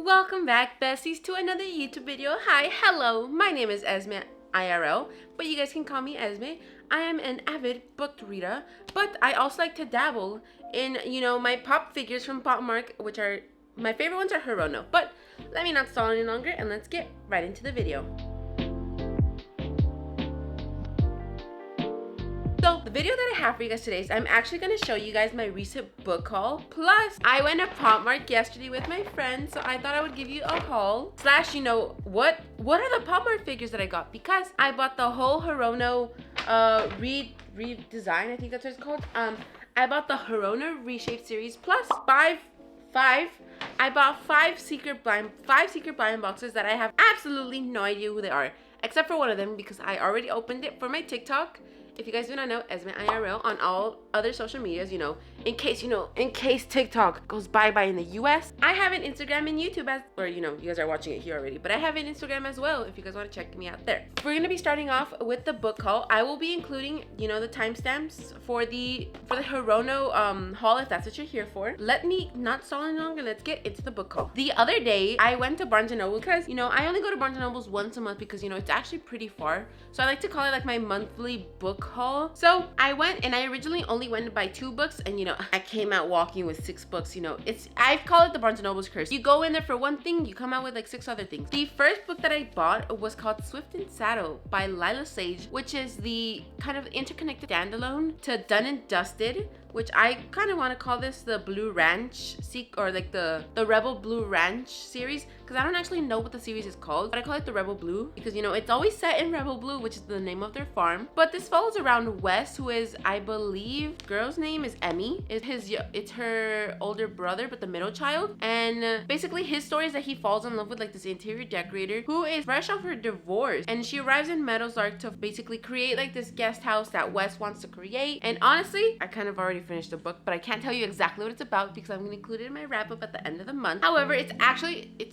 Welcome back, besties, to another YouTube video. Hi, hello, my name is Esme IRL, but you guys can call me Esme. I am an avid book reader, but I also like to dabble in, my pop figures from POPMART, which are, my favorite ones are Hirono. But let me not stall any longer and let's get right into the video. So the video that I have for you guys today is I'm actually going to show you guys my recent book haul. Plus, I went to POPMART yesterday with my friends, so I thought I would give you a haul. Slash, what are the POPMART figures that I got? Because I bought the whole Hirono redesign, I think that's what it's called. I bought the Hirono Reshape series plus I bought five secret blind boxes that I have absolutely no idea who they are, except for one of them because I already opened it for my TikTok. If you guys do not know, Esme IRL on all other social medias, in case TikTok goes bye-bye in the US. I have an Instagram and YouTube you guys are watching it here already, but I have an Instagram as well if you guys want to check me out there. We're going to be starting off with the book haul. I will be including, the timestamps for the Hirono haul if that's what you're here for. Let me not stall any longer. Let's get into the book haul. The other day, I went to Barnes & Noble because, I only go to Barnes & Noble's once a month because, it's actually pretty far. So I like to call it like my monthly book haul. So I went and I originally only went to buy 2 books and I came out walking with 6 books. I call it the Barnes & Noble's curse. You go in there for one thing, you come out with like 6 other things. The first book that I bought was called Swift and Saddle by Lila Sage, which is the kind of interconnected standalone to Done and Dusted, which I kind of want to call this the Blue Ranch or like the Rebel Blue Ranch series, because I don't actually know what the series is called, but I call it the Rebel Blue because it's always set in Rebel Blue, which is the name of their farm. But this follows around Wes, who is, I believe, girl's name is Emmy. It's her older brother, but the middle child. And basically his story is that he falls in love with like this interior decorator who is fresh off her divorce, and she arrives in Meadowlark to basically create like this guest house that Wes wants to create. And honestly, I kind of already finished the book, but I can't tell you exactly what it's about because I'm going to include it in my wrap up at the end of the month. However, it's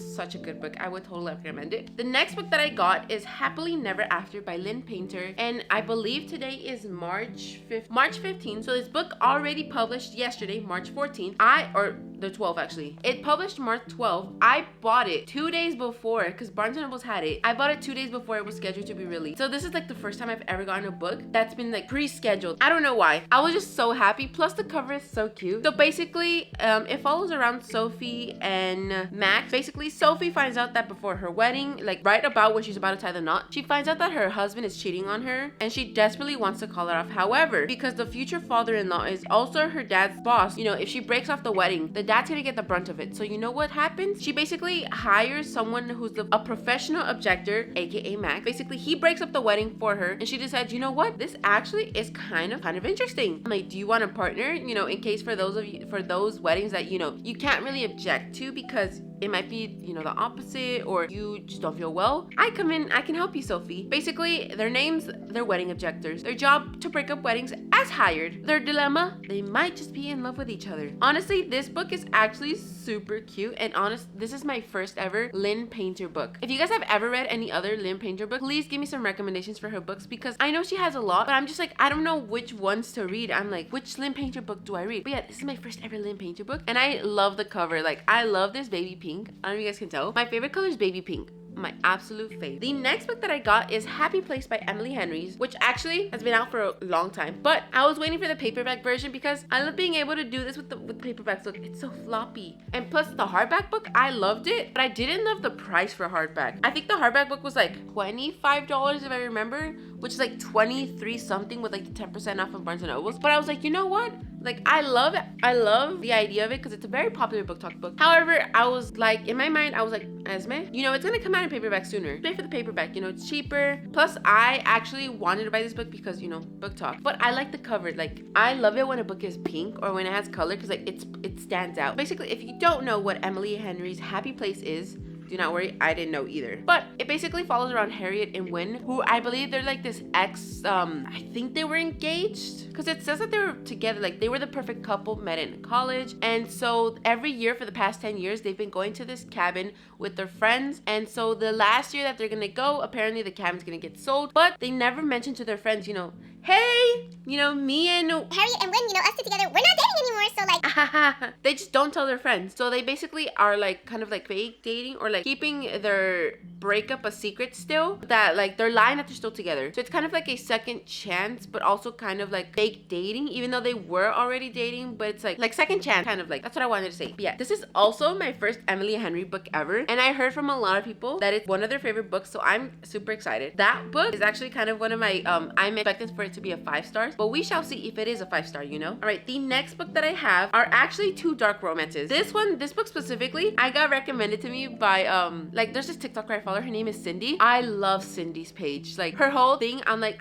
such a good book. I would totally recommend it. The next book that I got is Happily Never After by Lynn Painter, and I believe today is March 15th. So this book already published yesterday, March 14th. Or the 12th actually. It published March 12th. I bought it 2 days before because Barnes & Noble's had it. I bought it 2 days before it was scheduled to be released. So this is like the first time I've ever gotten a book that's been like pre-scheduled. I don't know why. I was just so happy. Plus the cover is so cute. So basically, it follows around Sophie and Max. Basically, Sophie finds out that before her wedding, like right about when she's about to tie the knot, she finds out that her husband is cheating on her and she desperately wants to call it off. However, because the future father-in-law is also her dad's boss, if she breaks off the wedding, the dad's gonna get the brunt of it. So you know what happens? She basically hires someone who's a professional objector, aka Max. Basically, he breaks up the wedding for her and she decides, you know what? This actually is kind of interesting. I'm like, do you want to partner? In case for those weddings that you can't really object to because it might be the opposite or you just don't feel well. I come in, I can help you, Sophie. Basically, their names, they're wedding objectors. Their job to break up weddings as hired. Their dilemma, they might just be in love with each other. Honestly, this book is actually super cute and this is my first ever Lynn Painter book. If you guys have ever read any other Lynn Painter book, please give me some recommendations for her books because I know she has a lot, but I'm just like, I don't know which ones to read. I'm like, which Lynn Painter book do I read? But yeah, this is my first ever Lynn Painter book and I love the cover. Like, I love this baby pink. I don't know if you guys can tell. My favorite color is baby pink. My absolute fave. The next book that I got is Happy Place by Emily Henry's, which actually has been out for a long time, but I was waiting for the paperback version because I love being able to do this with paperbacks. Look, it's so floppy. And plus the hardback book, I loved it, but I didn't love the price for hardback. I think the hardback book was like $25 if I remember, which is like 23 something with like 10% off of Barnes & Noble's. But I was like, you know what? Like, I love it. I love the idea of it because it's a very popular book talk book. However, I was like, in my mind, I was like, Esme, it's gonna come out in paperback sooner. Pay for the paperback, it's cheaper. Plus, I actually wanted to buy this book because, book talk. But I like the cover. Like, I love it when a book is pink or when it has color because like it stands out. Basically, if you don't know what Emily Henry's Happy Place is, do not worry, I didn't know either. But it basically follows around Harriet and Wynn, who I believe they're like this I think they were engaged because it says that they were together, like they were the perfect couple, met in college. And so every year for the past 10 years, they've been going to this cabin with their friends. And so the last year that they're gonna go, apparently the cabin's gonna get sold, but they never mention to their friends, hey, me and Harriet and Wynn, us two together, we're not dating anymore, so like they just don't tell their friends. So they basically are like kind of like fake dating or like keeping their breakup a secret still, that like they're lying that they're still together. So it's kind of like a second chance, but also kind of like fake dating, even though they were already dating, but it's like second chance, kind of like. That's what I wanted to say. But yeah, this is also my first Emily Henry book ever, and I heard from a lot of people that it's one of their favorite books, so I'm super excited. That book is actually kind of one of my I'm expecting for it to be a 5 stars, but we shall see if it is a 5-star, you know. All right, the next book that I have are actually 2 dark romances. This book specifically, I got recommended to me by like there's this TikToker I follow, her name is Cindy. I love Cindy's page, like her whole thing. I'm like,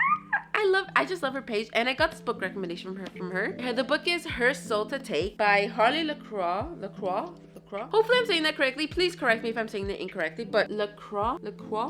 I just love her page, and I got this book recommendation from her. The book is Her Soul to Take by Harley Lacroix. Hopefully I'm saying that correctly. Please correct me if I'm saying that incorrectly, but Lacroix.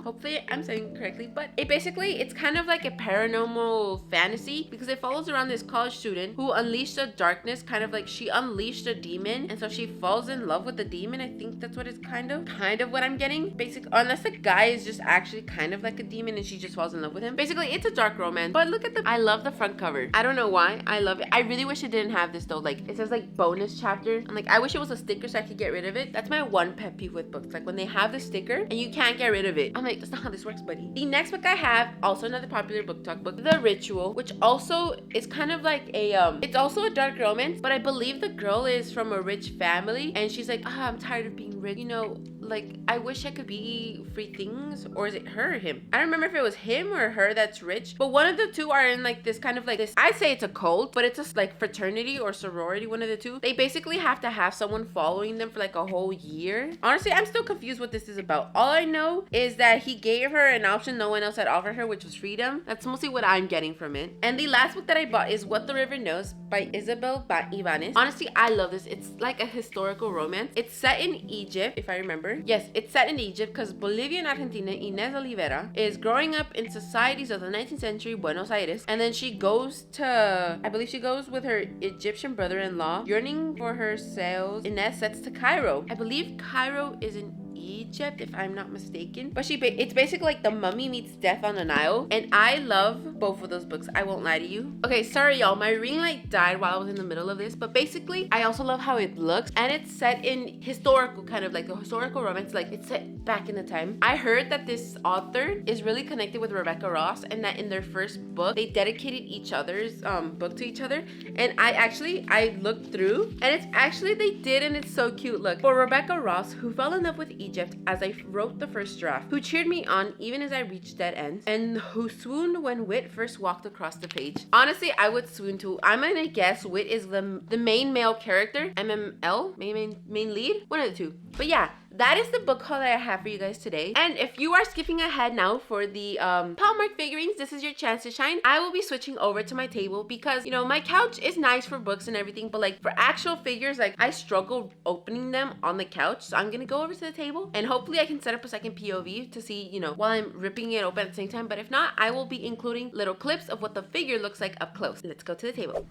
Hopefully I'm saying it correctly, but it's kind of like a paranormal fantasy because it follows around this college student who unleashed a darkness, kind of like she unleashed a demon, and so she falls in love with the demon. I think that's what it's kind of what I'm getting. Basically, unless the guy is just actually kind of like a demon and she just falls in love with him. Basically, it's a dark romance, but look at I love the front cover. I don't know why. I love it. I really wish it didn't have this though. Like it says like bonus chapter. I'm like, I wish it was a sticker so I could get rid of it. That's my one pet peeve with books. Like when they have the sticker and you can't get rid of it. I'm like, that's not how this works, buddy. The next book I have, also another popular book talk book, The Ritual, which also is kind of like a it's also a dark romance, but I believe the girl is from a rich family and she's like, I'm tired of being rich, you know, like I wish I could be free things. Or is it her or him? I don't remember if it was him or her that's rich, but one of the two are in like this kind of like this, I'd say it's a cult, but it's just like fraternity or sorority, one of the two. They basically have to have someone following them for like a whole year. Honestly, I'm still confused what this is about. All I know is that he gave her an option no one else had offered her, which was freedom. That's mostly what I'm getting from it. And the last book that I bought is What the River Knows by Isabel Ibanez. Honestly, I love this. It's like a historical romance. It's set in Egypt, if I remember. Yes, it's set in Egypt because Bolivian Argentina Inés Olivera is growing up in societies of the 19th century Buenos Aires, and then she goes to, I believe she goes with her Egyptian brother-in-law. Yearning for her sales, Inés sets to Cairo. I believe Cairo is in Egypt, if I'm not mistaken. But it's basically like The Mummy meets Death on the Nile, and I love both of those books. I won't lie to you. Okay, sorry y'all, my ring light died while I was in the middle of this, but basically I also love how it looks, and it's set in historical, kind of like the historical romance, like it's set back in the time. I heard that this author is really connected with Rebecca Ross, and that in their first book they dedicated each other's book to each other. And I looked through, and it's actually they did, and it's so cute. Look, for Rebecca Ross, who fell in love with Egypt as I wrote the first draft, who cheered me on even as I reached dead ends, and who swooned when Wit first walked across the page. Honestly, I would swoon too. I'm gonna guess Wit is the main male character, MML, main lead, one of the two. But yeah, that is the book haul that I have for you guys today. And if you are skipping ahead now for the POPMART figurines, this is your chance to shine. I will be switching over to my table because, you know, my couch is nice for books and everything, but like for actual figures, like I struggle opening them on the couch. So I'm gonna go over to the table and hopefully I can set up a second POV to see, you know, while I'm ripping it open at the same time. But if not, I will be including little clips of what the figure looks like up close. Let's go to the table.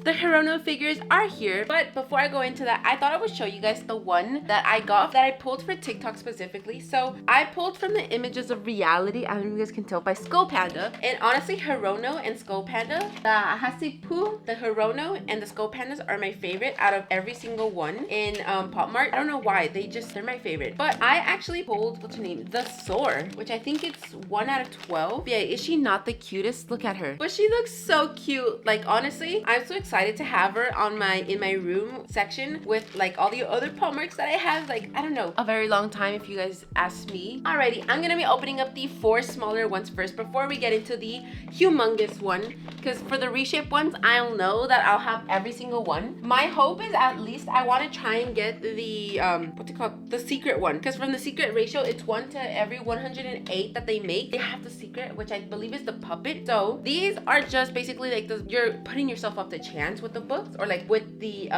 The Hirono figures are here, but before I go into that, I thought I would show you guys the one that I got that I pulled for TikTok specifically. So I pulled from the Images of Reality, I don't know if you guys can tell, by Skull Panda. And honestly, Hirono and Skull Panda, the Hasipu, the Hirono, and the Skull Pandas are my favorite out of every single one in POPMART. I don't know why, they're my favorite. But I actually pulled, what's her name? The Soar, which I think it's 1 out of 12. Yeah, is she not the cutest? Look at her. But she looks so cute. Like honestly, I'm so excited to have her on in my room section with like all the other POPMARTs that I have, like I don't know, a very long time if you guys ask me. Alrighty, I'm gonna be opening up the 4 smaller ones first before we get into the humongous one, because for the reshape ones, I'll know that I'll have every single one. My hope is at least I want to try and get the what's it called, the secret one, because from the secret ratio, it's 1 to every 108 that they make, they have the secret, which I believe is the puppet. So these are just basically like you're putting yourself up to chance with the books or like with the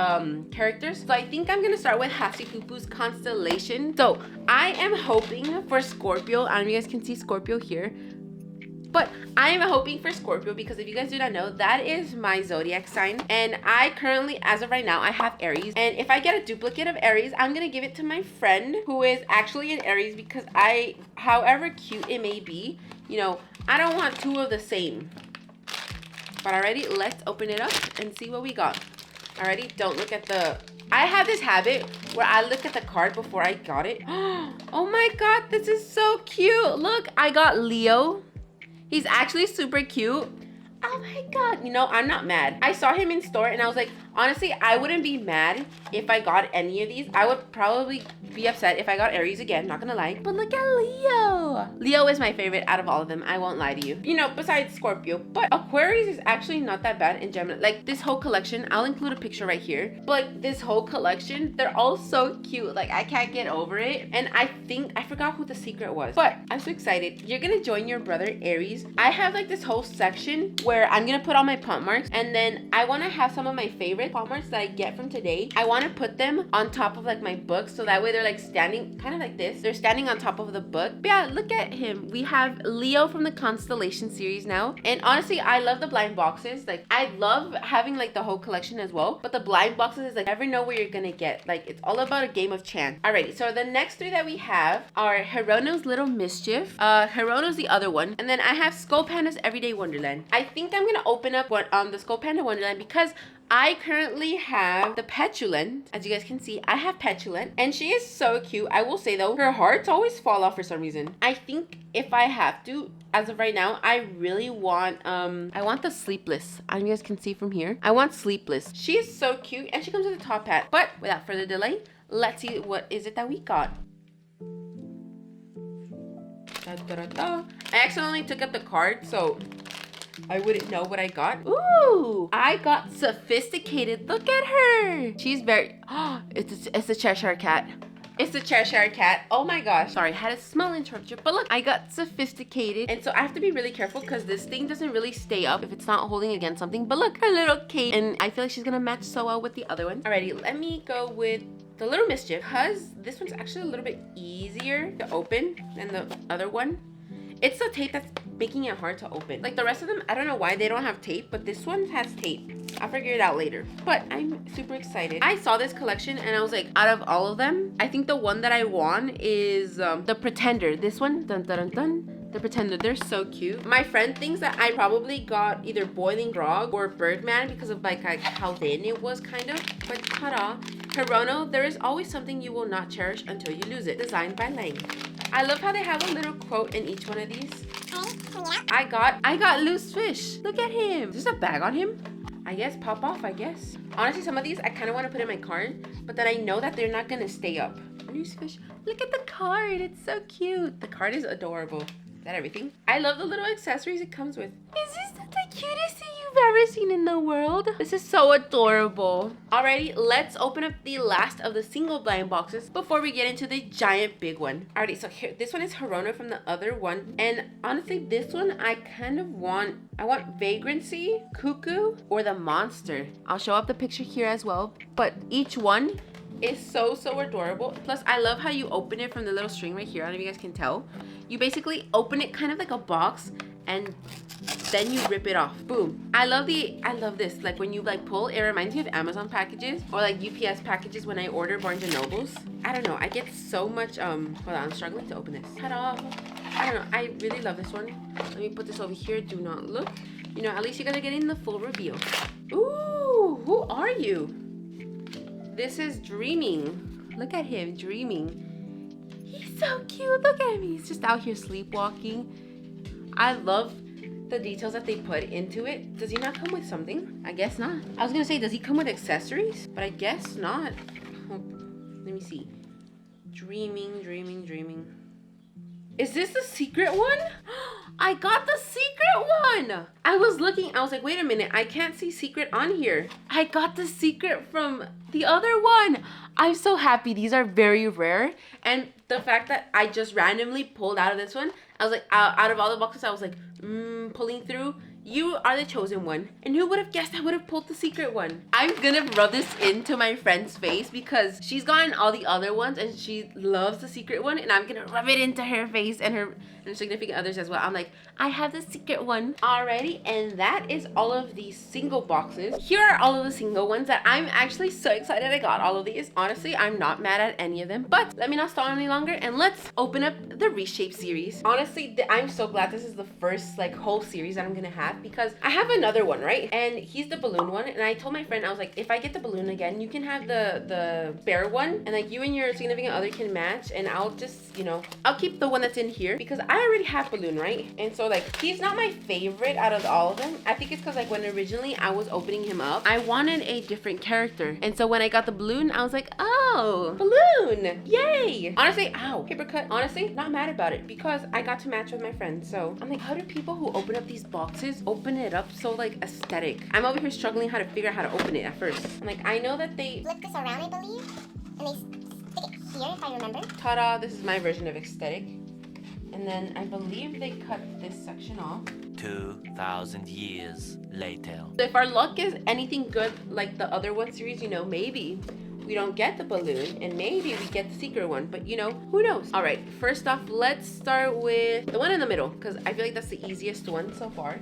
characters. So I think I'm gonna start with Hasipupu's Constellation. So I am hoping for Scorpio. I don't know if you guys can see Scorpio here, but I am hoping for Scorpio because if you guys do not know, that is my zodiac sign. And I currently, as of right now, I have Aries. And if I get a duplicate of Aries, I'm gonna give it to my friend who is actually an Aries, because however cute it may be, you know, I don't want 2 of the same. But already, let's open it up and see what we got. Already, don't look at the... I have this habit where I look at the card before I got it. Oh my god, this is so cute. Look, I got Leo. He's actually super cute. Oh my god. You know, I'm not mad. I saw him in store and I was like, honestly, I wouldn't be mad if I got any of these. I would probably be upset if I got Aries again, not gonna lie. But look at Leo. Leo is my favorite out of all of them. I won't lie to you. You know, besides Scorpio. But Aquarius is actually not that bad in Gemini. Like this whole collection, I'll include a picture right here. But like this whole collection, they're all so cute. Like I can't get over it. And I think, I forgot who the secret was. But I'm so excited. You're gonna join your brother Aries. I have like this whole section where I'm gonna put all my POPMARTs. And then I wanna have some of my favorite POPMARTs that I get from today. I wanna put them on top of like my book. So that way they're like standing kind of like this. They're standing on top of the book. But yeah, look at him. We have Leo from the Constellation series now. And honestly, I love the blind boxes. Like I love having like the whole collection as well. But the blind boxes is like, never know where you're gonna get. Like it's all about a game of chance. Alrighty, so the next three that we have are Hirono's Little Mischief. Hirono's the other one. And then I have Skull Panda's Everyday Wonderland. I think I'm gonna open up one the Skull Panda Wonderland because I currently have the Petulant. As you guys can see, I have Petulant. And she is so cute. I will say though, her hearts always fall off for some reason. I think if I have to, as of right now, I really want, I want the Sleepless. As you guys can see from here, I want Sleepless. She is so cute and she comes with a top hat. But without further delay, let's see what is it that we got. Da, da, da, da. I accidentally took up the card, so I wouldn't know what I got. Ooh, I got Sophisticated. Look at her. She's very, it's a Cheshire cat. It's the Cheshire cat. Oh my gosh. Sorry, I had a small interruption. But look, I got Sophisticated. And so I have to be really careful because this thing doesn't really stay up if it's not holding against something. But look, her little cape. And I feel like she's gonna match so well with the other one. Alrighty, let me go with the Little Mischief because this one's actually a little bit easier to open than the other one. It's the tape that's making it hard to open. Like the rest of them, I don't know why they don't have tape, but this one has tape. I'll figure it out later. But I'm super excited. I saw this collection and I was like, out of all of them, I think the one that I want is the Pretender. This one, dun dun dun dun. The Pretender, they're so cute. My friend thinks that I probably got either Boiling Frog or Birdman because of like how thin it was kind of. But ta-da. Hirono, there is always something you will not cherish until you lose it. Designed by Lang. I love how they have a little quote in each one of these. I got Loose Fish. Look at him. Is there a bag on him? I guess pop off, I guess. Honestly, some of these I kind of want to put in my card, but then I know that they're not going to stay up. Loose Fish. Look at the card. It's so cute. The card is adorable. Is that everything? I love the little accessories it comes with. Is this the cutest thing you've ever seen in the world? This is so adorable. Alrighty, let's open up the last of the single blind boxes before we get into the giant big one. Alrighty, so here, this one is Hirono from the other one. And honestly, this one I kind of want, I want Vagrancy, Cuckoo, or the Monster. I'll show up the picture here as well. But each one is so adorable. Plus, I love how you open it from the little string right here. I don't know if you guys can tell. You basically open it kind of like a box and then you rip it off. Boom. I love this. Like when you like pull, it reminds me of Amazon packages or like UPS packages when I order Barnes and Nobles. I don't know. I get so much, hold on, I'm struggling to open this. Ta-da. I don't know. I really love this one. Let me put this over here. Do not look. You know, at least you guys are getting the full reveal. Ooh, who are you? This is Dreaming. Look at him, Dreaming. He's so cute. Look at him. He's just out here sleepwalking. I love the details that they put into it. Does he not come with something? I guess not. I was gonna say, does he come with accessories? But I guess not. Let me see. Dreaming. Is this the secret one? I got the secret one. I was looking, I was like, wait a minute, I can't see secret on here. I got the secret from the other one. I'm so happy. These are very rare. And the fact that I just randomly pulled out of this one, I was like, out of all the boxes, I was like, pulling through. You are the chosen one. And who would have guessed I would have pulled the secret one? I'm gonna rub this into my friend's face because she's gotten all the other ones and she loves the secret one. And I'm gonna rub it into her face and her and significant others as well. I'm like, I have the secret one. Alrighty, and that is all of these single boxes. Here are all of the single ones that I'm actually so excited I got all of these. Honestly, I'm not mad at any of them, but let me not stall any longer and let's open up the Reshape series. Honestly, I'm so glad this is the first like whole series that I'm gonna have because I have another one, right? And he's the balloon one, and I told my friend, I was like, if I get the balloon again, you can have the bear one, and like you and your significant other can match, and I'll just, you know, I'll keep the one that's in here because I already have balloon, right? And so like he's not my favorite out of all of them. I think it's because like when originally I was opening him up, I wanted a different character, and so when I got the balloon, I was like, oh, balloon, yay. Honestly, ow, paper cut. Honestly, not mad about it because I got to match with my friend. So I'm like, how do people who open up these boxes open it up so like aesthetic? I'm over here struggling how to figure out how to open it at first. I'm like, I know that they flip this around, I believe, and they stick it here, if I remember. Ta-da, this is my version of aesthetic. And then I believe they cut this section off. 2,000 years later. So if our luck is anything good like the other one series, you know, maybe we don't get the balloon and maybe we get the secret one, but you know, who knows? All right, first off, let's start with the one in the middle because I feel like that's the easiest one so far.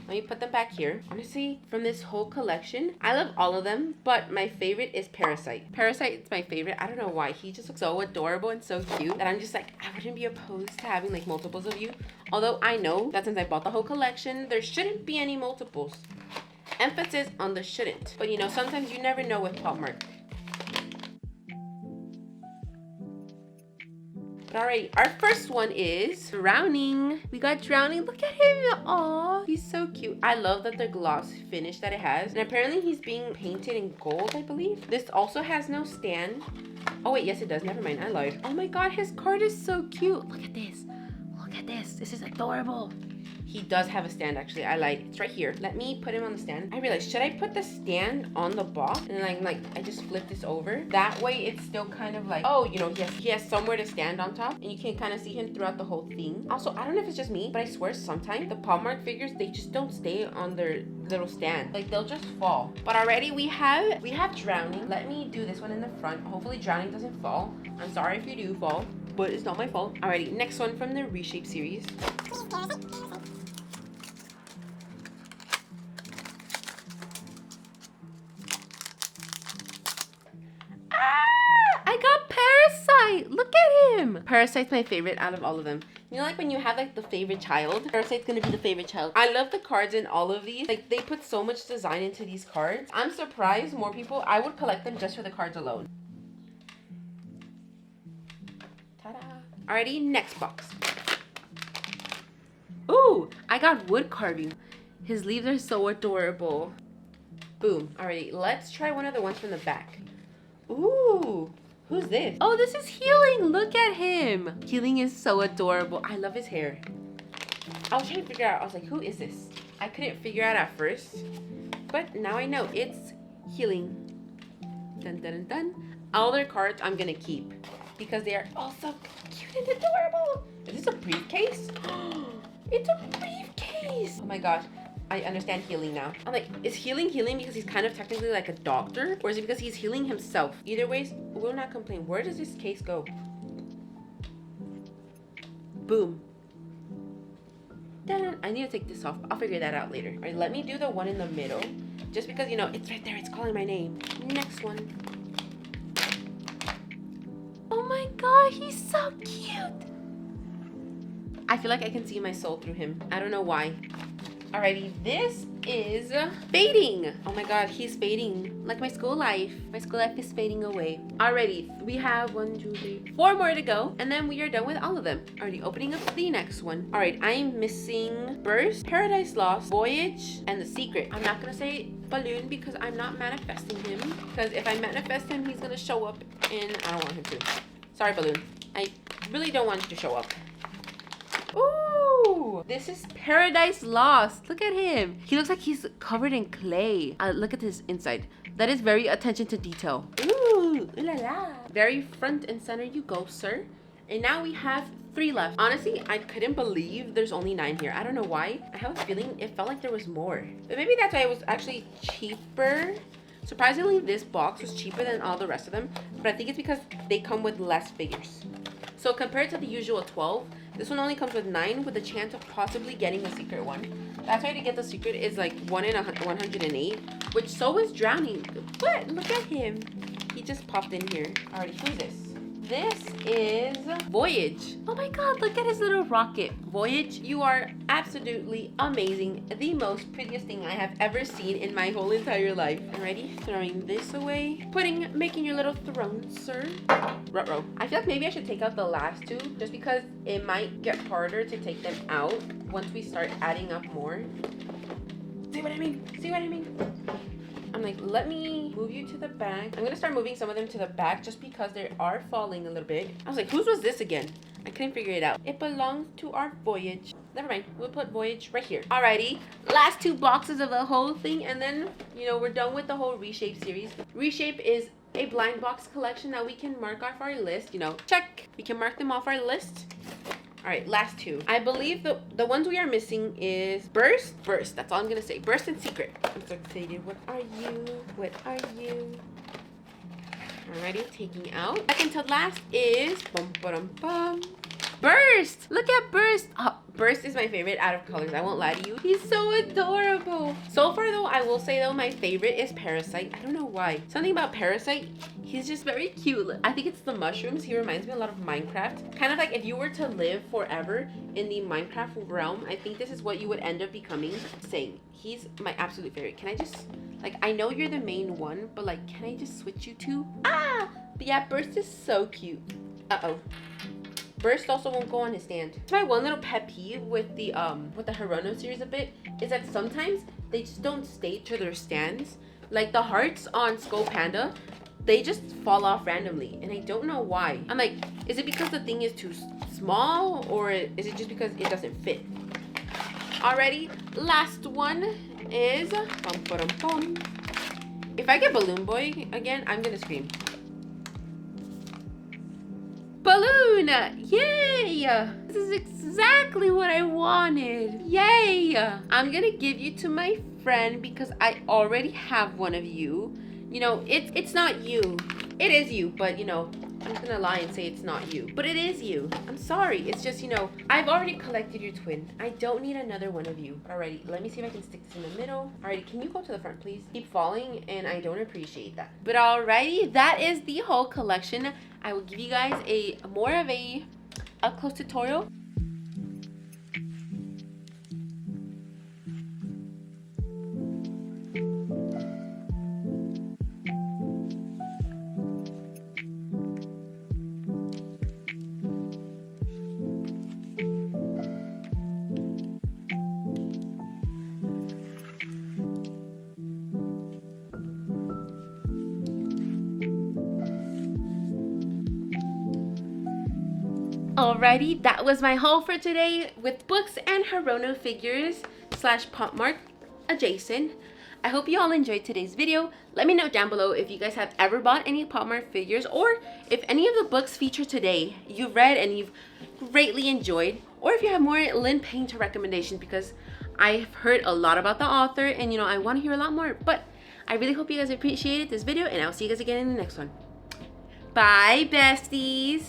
Let me put them back here. Honestly, from this whole collection, I love all of them, but my favorite is Parasite. Parasite is my favorite. I don't know why. He just looks so adorable and so cute that I'm just like, I wouldn't be opposed to having like multiples of you. Although I know that since I bought the whole collection, there shouldn't be any multiples. Emphasis on the shouldn't. But you know, sometimes you never know with POPMART. Alright, our first one is Drowning. We got Drowning. Look at him. Aw, he's so cute. I love that the gloss finish that it has. And apparently he's being painted in gold, I believe. This also has no stand. Oh wait, yes it does. Never mind, I lied. Oh my god, his card is so cute. Look at this. Look at this. This is adorable. He does have a stand, actually. I lied. It's right here. Let me put him on the stand. I realized, should I put the stand on the box? And then I just flip this over. That way it's still kind of like, oh, you know, he has somewhere to stand on top. And you can kind of see him throughout the whole thing. Also, I don't know if it's just me, but I swear sometimes the POPMART figures, they just don't stay on their little stand. Like, they'll just fall. But already we have Drowning. Let me do this one in the front. Hopefully Drowning doesn't fall. I'm sorry if you do fall, but it's not my fault. Alrighty, next one from the Reshape series. I got Parasite. Look at him. Parasite's my favorite out of all of them. You know, like when you have like the favorite child, Parasite's gonna be the favorite child. I love the cards in all of these. Like they put so much design into these cards. I'm surprised more people, I would collect them just for the cards alone. Ta-da. Alrighty, next box. Ooh, I got wood carving. His leaves are so adorable. Boom. Alrighty, let's try one of the ones from the back. Ooh, who's this? Oh, this is Healing. Look at him. Healing is so adorable. I love his hair. I was trying to figure out, I was like, who is this? I couldn't figure out at first, but now I know it's Healing. Dun, dun, dun, dun. All their cards I'm gonna keep because they are all so cute and adorable. Is this a briefcase? It's a briefcase. Oh my gosh. I understand Healing now. I'm like, is Healing because he's kind of technically like a doctor? Or is it because he's healing himself? Either ways, we'll not complain. Where does this case go? Boom. Dun. I need to take this off. I'll figure that out later. All right, let me do the one in the middle. Just because, you know, it's right there. It's calling my name. Next one. Oh my god, he's so cute. I feel like I can see my soul through him. I don't know why. Alrighty, this is fading. Oh my god, he's fading like my school life. My school life is fading away. Alrighty, we have 1, 2, 3, 4 more to go, and then we are done with all of them. Alrighty, opening up the next one. Alright, I am missing Burst, Paradise Lost, Voyage, and The Secret. I'm not gonna say Balloon because I'm not manifesting him. Because if I manifest him, he's gonna show up, and I don't want him to. Sorry, Balloon. I really don't want you to show up. Ooh, this is Paradise Lost. Look at him. He looks like he's covered in clay. Look at his inside. That is very attention to detail. Ooh, ooh la la. Very front and center you go, sir. And now we have 3 left. Honestly, I couldn't believe there's only 9 here. I don't know why. I have a feeling it felt like there was more. But maybe that's why it was actually cheaper. Surprisingly, this box was cheaper than all the rest of them. But I think it's because they come with less figures. So compared to the usual 12, this one only comes with 9 with a chance of possibly getting a secret one. That's why to get the secret is like 1 in 108, which so is Drowning. But look at him. He just popped in here. Alrighty, who's this? This is Voyage. Oh my god, look at his little rocket. Voyage, you are absolutely amazing. The most prettiest thing I have ever seen in my whole entire life. Alrighty, throwing this away. Making your little throne, sir. Ruh-roh. I feel like maybe I should take out the last two just because it might get harder to take them out once we start adding up more. See what I mean? See what I mean? I'm like, let me move you to the back. I'm gonna start moving some of them to the back just because they are falling a little bit. I was like, whose was this again? I couldn't figure it out. It belongs to our Voyage. Never mind, we'll put Voyage right here. Alrighty, last 2 boxes of the whole thing, and then, you know, we're done with the whole Reshape series. Reshape is a blind box collection that we can mark off our list. You know, check. We can mark them off our list. All right, last 2. I believe the ones we are missing is Burst. That's all I'm gonna say. Burst and Secret. I'm so excited. What are you? What are you? Alrighty, taking out. Second to last is Burst. Look at Burst. Oh, Burst is my favorite out of colors. I won't lie to you. He's so adorable. So far though, I will say though, my favorite is Parasite. I don't know why. Something about Parasite. He's just very cute. I think it's the mushrooms. He reminds me a lot of Minecraft. Kind of like if you were to live forever in the Minecraft realm, I think this is what you would end up becoming. Saying he's my absolute favorite. Can I just, like, I know you're the main one, but like, can I just switch you to? Ah! But yeah, Burst is so cute. Uh-oh. Burst also won't go on his stand. That's my one little pet peeve with the Hirono series a bit, is that sometimes they just don't stay to their stands. Like the hearts on Skull Panda, they just fall off randomly, and I don't know why. I'm like, is it because the thing is too small, or is it just because it doesn't fit? Alrighty, last one is If I get Balloon Boy again, I'm gonna scream. Balloon! Yay! This is exactly what I wanted. Yay! I'm gonna give you to my friend because I already have one of you. You know, it's not you. It is you, but you know, I'm just gonna lie and say it's not you. But it is you. I'm sorry. It's just, you know, I've already collected your twin. I don't need another one of you. Alrighty, let me see if I can stick this in the middle. Alrighty, can you go to the front, please? Keep falling, and I don't appreciate that. But alrighty, that is the whole collection. I will give you guys more of a up-close tutorial. Alrighty, that was my haul for today with books and Hirono figures / POPMART adjacent. I hope you all enjoyed today's video. Let me know down below if you guys have ever bought any POPMART figures, or if any of the books featured today you've read and you've greatly enjoyed, or if you have more Lynn Painter recommendations, because I've heard a lot about the author and you know, I want to hear a lot more. But I really hope you guys appreciated this video, and I'll see you guys again in the next one. Bye, besties.